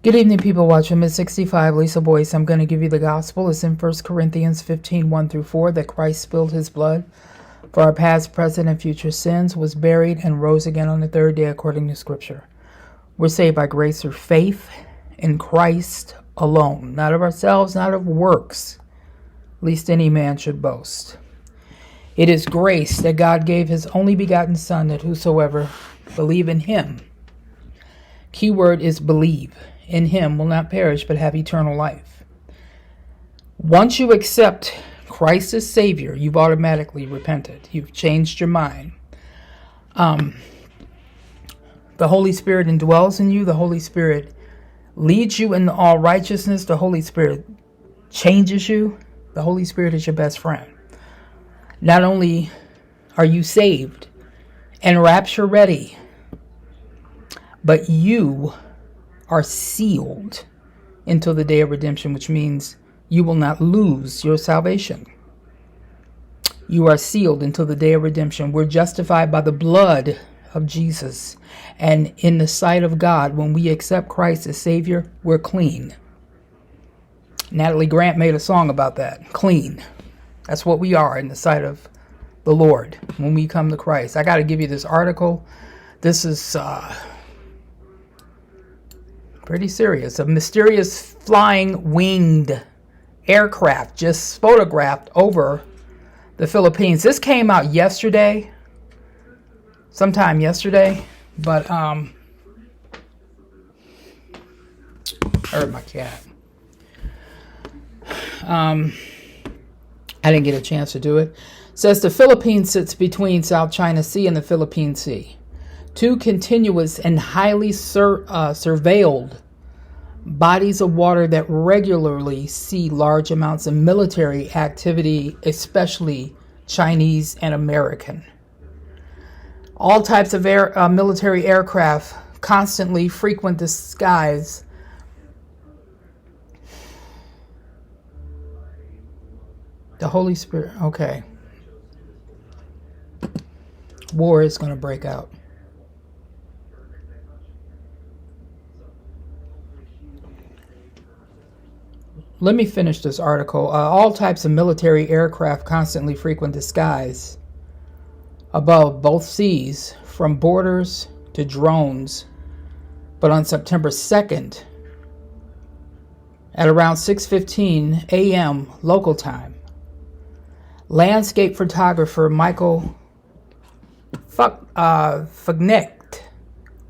Good evening, people watching Miss 65, Lisa Boyce. I'm going to give you the gospel. It's in 1 Corinthians 15, 1-4, that Christ spilled his blood for our past, present, and future sins, was buried, and rose again on the third day according to Scripture. We're saved by grace through faith in Christ alone, not of ourselves, not of works, lest any man should boast. It is grace that God gave his only begotten Son, that whosoever believe in him, key word is believe, in him will not perish but have eternal life. Once you accept Christ as Savior, you've automatically repented. You've changed your mind. The Holy Spirit indwells in you. The Holy Spirit leads you in all righteousness. The Holy Spirit changes you. The Holy Spirit is your best friend. Not only are you saved and rapture ready, but you are sealed until the day of redemption, which means you will not lose your salvation. You are sealed until the day of redemption. We're justified by the blood of Jesus. And in the sight of God, when we accept Christ as Savior, we're clean. Natalie Grant made a song about that. Clean. That's what we are in the sight of the Lord when we come to Christ. I got to give you this article. This is pretty serious. A mysterious flying winged aircraft just photographed over the Philippines. This came out yesterday, sometime yesterday, but heard my cat. I didn't get a chance to do it. Says the Philippines sits between South China Sea and the Philippine Sea. Two continuous and highly surveilled bodies of water that regularly see large amounts of military activity, especially Chinese and American. All types of military aircraft constantly frequent the skies. The Holy Spirit, okay. War is going to break out. Let me finish this article. All types of military aircraft constantly frequent the skies above both seas, from borders to drones. But on September 2nd, at around 6:15 a.m. local time, landscape photographer Michael Fugnecht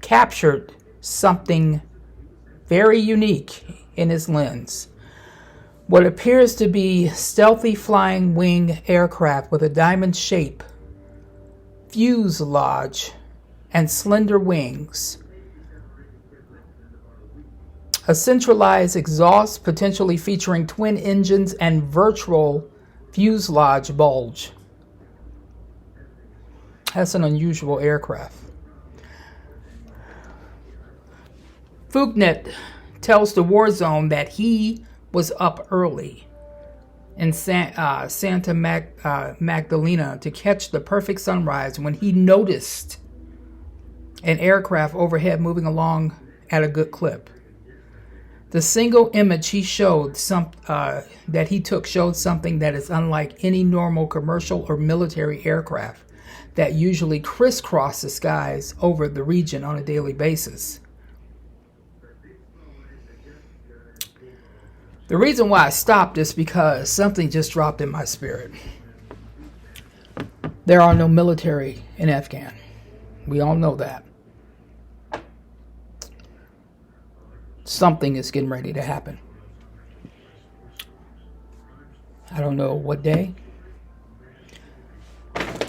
captured something very unique in his lens. What appears to be stealthy flying wing aircraft with a diamond shape, fuselage, and slender wings. A centralized exhaust potentially featuring twin engines and virtual fuselage bulge. That's an unusual aircraft. Fugnet tells the War Zone that he was up early in Santa Magdalena to catch the perfect sunrise when he noticed an aircraft overhead moving along at a good clip. The single image he showed that he took showed something that is unlike any normal commercial or military aircraft that usually crisscross the skies over the region on a daily basis. The reason why I stopped is because something just dropped in my spirit. There are no military in Afghan. We all know that. Something is getting ready to happen. I don't know what day,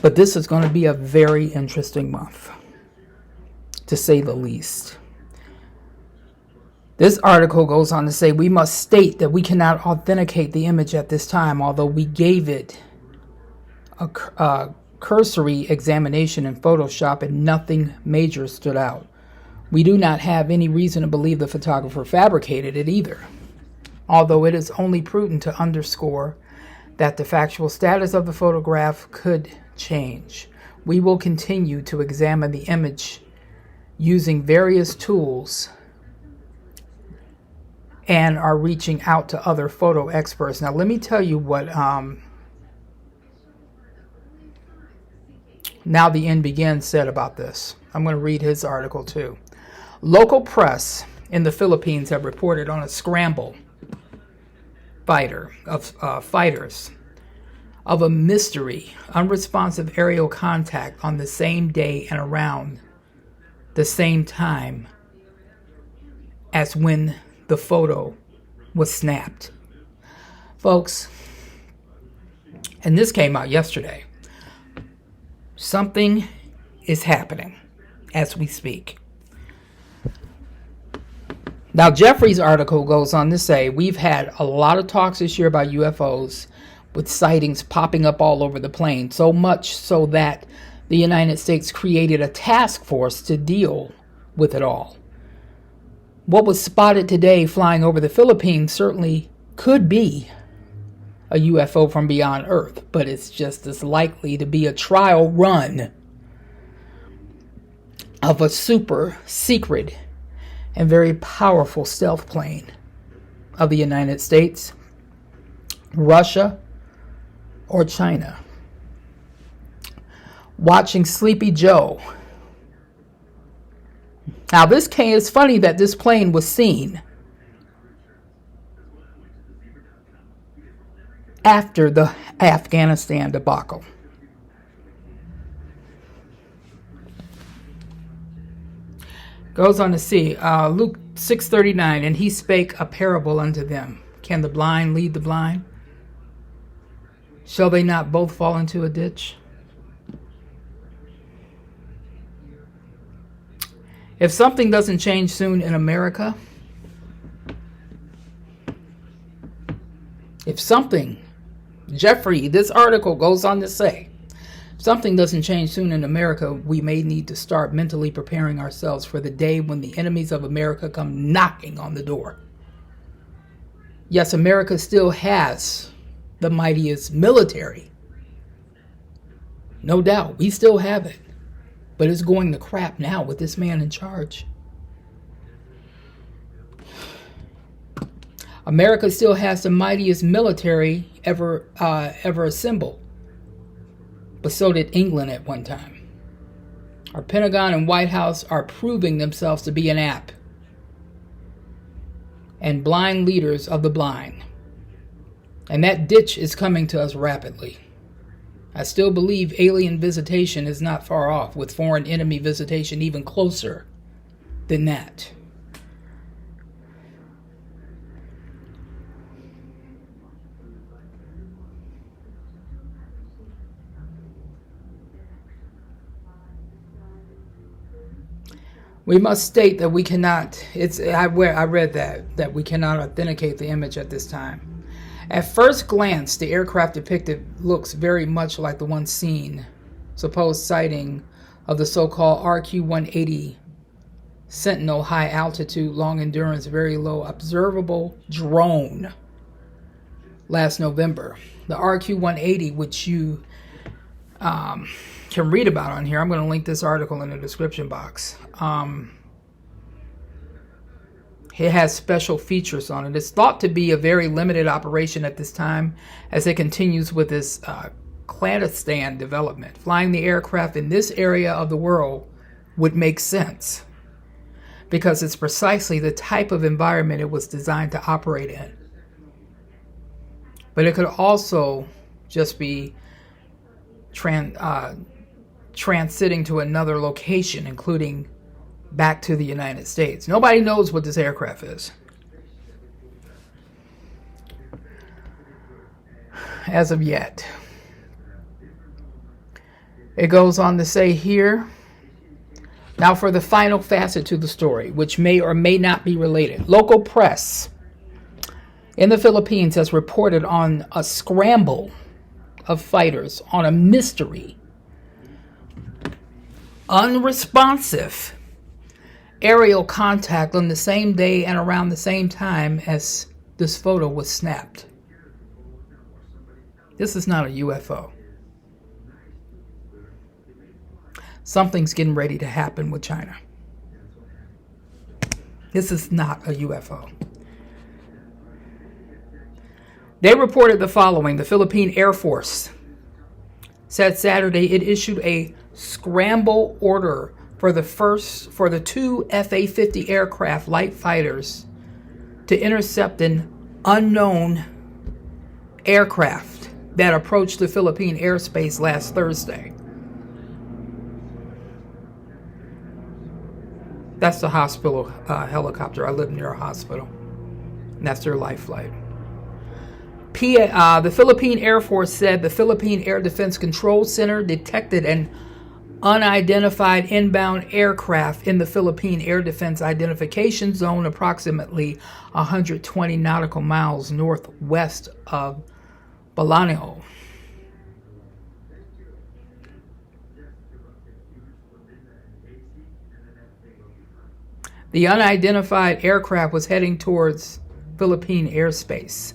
but this is going to be a very interesting month, to say the least. This article goes on to say, we must state that we cannot authenticate the image at this time, although we gave it a cursory examination in Photoshop and nothing major stood out. We do not have any reason to believe the photographer fabricated it either, although it is only prudent to underscore that the factual status of the photograph could change. We will continue to examine the image using various tools and are reaching out to other photo experts. Now, let me tell you what Now the End Begins said about this. I'm going to read his article too. Local press in the Philippines have reported on a scramble fighters of a mystery, unresponsive aerial contact on the same day and around the same time as when the photo was snapped. Folks, and this came out yesterday, something is happening as we speak. Now, Jeffrey's article goes on to say, we've had a lot of talks this year about UFOs, with sightings popping up all over the plane, so much so that the United States created a task force to deal with it all. What was spotted today flying over the Philippines certainly could be a UFO from beyond Earth, but it's just as likely to be a trial run of a super secret and very powerful stealth plane of the United States, Russia, or China. Watching Sleepy Joe. Now, this case, it's funny that this plane was seen after the Afghanistan debacle. Goes on to see Luke 6:39, and he spake a parable unto them. Can the blind lead the blind? Shall they not both fall into a ditch? If something doesn't change soon in America, Jeffrey, this article goes on to say, if something doesn't change soon in America, we may need to start mentally preparing ourselves for the day when the enemies of America come knocking on the door. Yes, America still has the mightiest military. No doubt, we still have it. But it's going to crap now with this man in charge. America still has the mightiest military ever assembled. But so did England at one time. Our Pentagon and White House are proving themselves to be inept and blind leaders of the blind. And that ditch is coming to us rapidly. I still believe alien visitation is not far off, with foreign enemy visitation even closer than that. We must state that we cannot, I read that we cannot authenticate the image at this time. At first glance, the aircraft depicted looks very much like the one seen, supposed sighting of the so-called RQ-180 Sentinel high altitude, long endurance, very low observable drone last November. The RQ-180, which you can read about on here. I'm going to link this article in the description box. It has special features on it. It's thought to be a very limited operation at this time as it continues with this clandestine development. Flying the aircraft in this area of the world would make sense because it's precisely the type of environment it was designed to operate in. But it could also just be transiting to another location, including back to the United States. Nobody knows what this aircraft is as of yet. It goes on to say here, now for the final facet to the story, which may or may not be related. Local press in the Philippines has reported on a scramble of fighters on a mystery, unresponsive aerial contact on the same day and around the same time as this photo was snapped. This is not a UFO. Something's getting ready to happen with China. This is not a UFO. They reported the following. The Philippine Air Force said Saturday it issued a scramble order for the two FA-50 aircraft light fighters to intercept an unknown aircraft that approached the Philippine airspace last Thursday. That's the hospital helicopter. I live near a hospital. And that's their life flight. The Philippine Air Force said the Philippine Air Defense Control Center detected an unidentified inbound aircraft in the Philippine Air Defense Identification Zone approximately 120 nautical miles northwest of Balanao. The unidentified aircraft was heading towards Philippine airspace.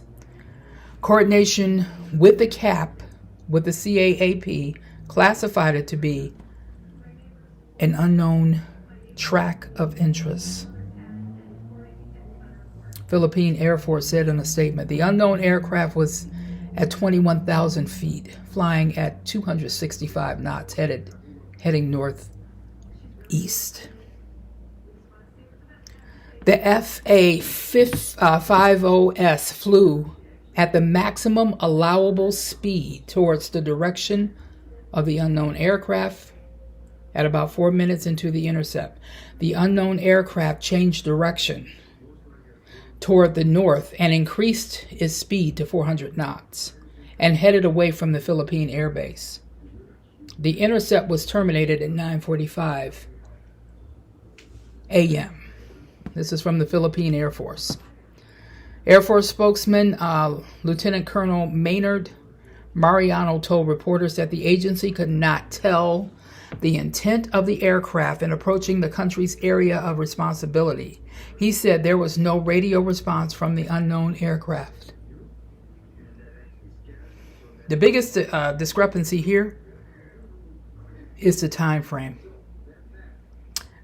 Coordination with the CAAP, classified it to be an unknown track of interest. Philippine Air Force said in a statement, the unknown aircraft was at 21,000 feet, flying at 265 knots, heading northeast. The FA-50S flew at the maximum allowable speed towards the direction of the unknown aircraft at about 4 minutes into the intercept. The unknown aircraft changed direction toward the north and increased its speed to 400 knots and headed away from the Philippine Air Base. The intercept was terminated at 9:45 a.m. This is from the Philippine Air Force. Air Force spokesman Lieutenant Colonel Maynard Mariano told reporters that the agency could not tell the intent of the aircraft in approaching the country's area of responsibility. He said there was no radio response from the unknown aircraft. The biggest discrepancy here is the time frame.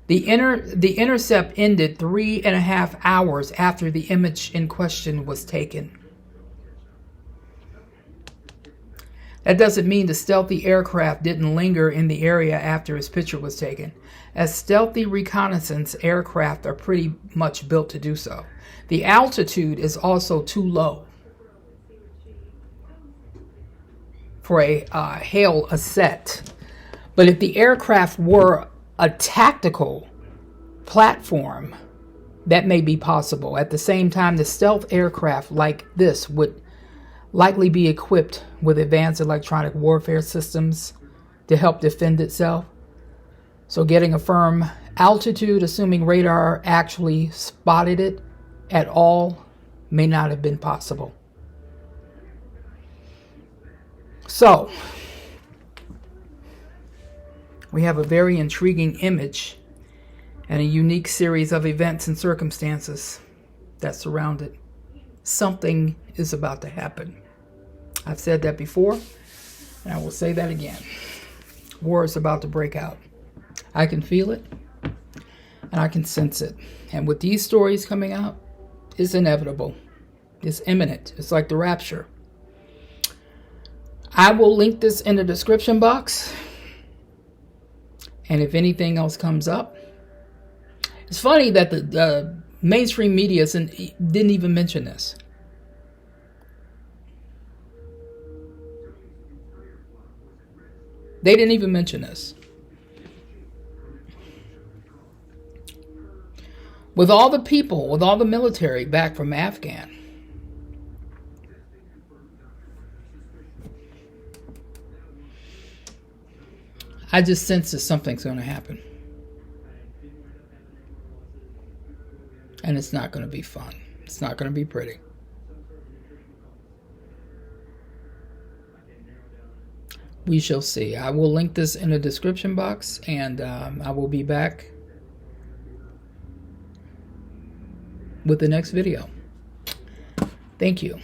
The intercept ended 3.5 hours after the image in question was taken. That doesn't mean the stealthy aircraft didn't linger in the area after his picture was taken, as stealthy reconnaissance aircraft are pretty much built to do so. The altitude is also too low for a hail ascent. But if the aircraft were a tactical platform, that may be possible. At the same time, the stealth aircraft like this would likely be equipped with advanced electronic warfare systems to help defend itself. So getting a firm altitude, assuming radar actually spotted it at all, may not have been possible. So we have a very intriguing image and a unique series of events and circumstances that surround it. Something is about to happen. I've said that before, and I will say that again. War is about to break out. I can feel it, and I can sense it. And with these stories coming out, it's inevitable. It's imminent. It's like the rapture. I will link this in the description box. And if anything else comes up, it's funny that the mainstream media didn't even mention this. They didn't even mention this. With all the people, with all the military back from Afghan, I just sense that something's going to happen. And it's not going to be fun. It's not going to be pretty. We shall see. I will link this in the description box, and I will be back with the next video. Thank you.